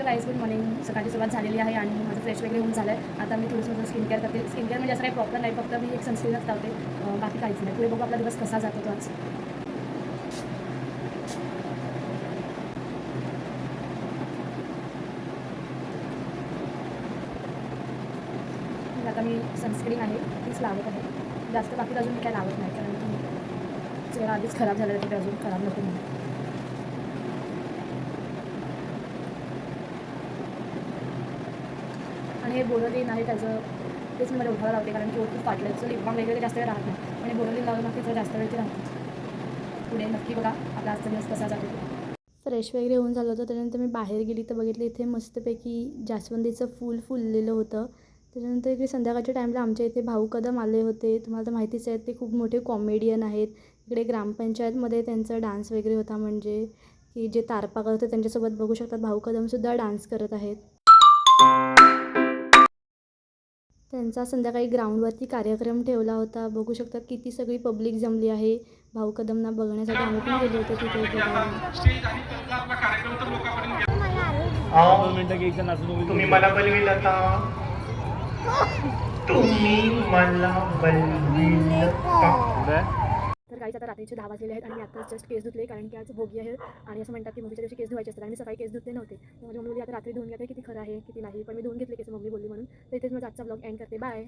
Guys good morning. सकाळची सुरुवात झालेली आहे आणि माझं फ्रेश वगैरे होऊन झालं आहे. आता मी थोडंसं माझं स्किन केअर करते. स्किन केअर म्हणजे असं काही प्रॉपर नाही, फक्त मी एक सनस्क्रीनच लावते, बाकी काहीच नाही. पुढे बघू आपला दिवस कसा जातो तो आज. आता मी सनस्क्रीन आहे तीच लावत आहे. जास्त बाकी अजून मी काय लावत नाही, कारण की चेहरा आधीच खराब झालेला आहे, ते अजून खराब नको म्हणून. आणि हे बोरोलिन आहे त्याचं, तेच मी मला उठायला लावते, कारण की खूप फाटलं आहे. लिप बाम वगैरे जास्त वेळ राहत नाही आणि बोरोलिन लावून नक्की तर जास्त वेळ ते राहते. पुढे नक्की बघा आपला आजचा दिवस कसा जातो. फ्रेश वगैरे होऊन झालं होतं. त्यानंतर मी बाहेर गेली तर बघितलं इथे मस्तपैकी जास्वंदीचं फूल फुललेलं होतं. त्याच्यानंतर इकडे संध्याकाळच्या टाईमला आमच्या इथे भाऊ कदम आले होते. तुम्हाला तर माहितीच आहे, ते खूप मोठे कॉमेडियन आहेत. इकडे ग्रामपंचायतमध्ये त्यांचा डान्स वगैरे होता, म्हणजे की जे तारपा करतात त्यांच्यासोबत बघू शकतात भाऊ कदमसुद्धा डान्स करत आहेत. त्यांचा संध्याकाळी ग्राउंडवरती कार्यक्रम ठेवला होता. बघू शकता किती सगळी पब्लिक जमली आहे भाऊ कदमना बघण्यासाठी. आम्ही पण गेलो होतो तिथे बघायला. तुम्ही मला बोलविल आता, तुम्ही मला बोलविल का? तर काहीच आता रात्रीचे 10 वाजलेले आहेत आणि मी आत्ताच जस्ट केस धुतले, कारण की आज भोगी आहे आणि असं म्हणतात की मुलीच्या दिवशी केस धुवायचे असतात आणि सकाळी केस धुतले नव्हते. माझी मम्मी बोलली आता रात्री धुवून घ्या, किती खरं आहे किती नाही, पण मी धुवून घेतले केस मम्मी बोलली म्हणून. तर इथेच माझा आजचा ब्लॉग एंड करते. बाय.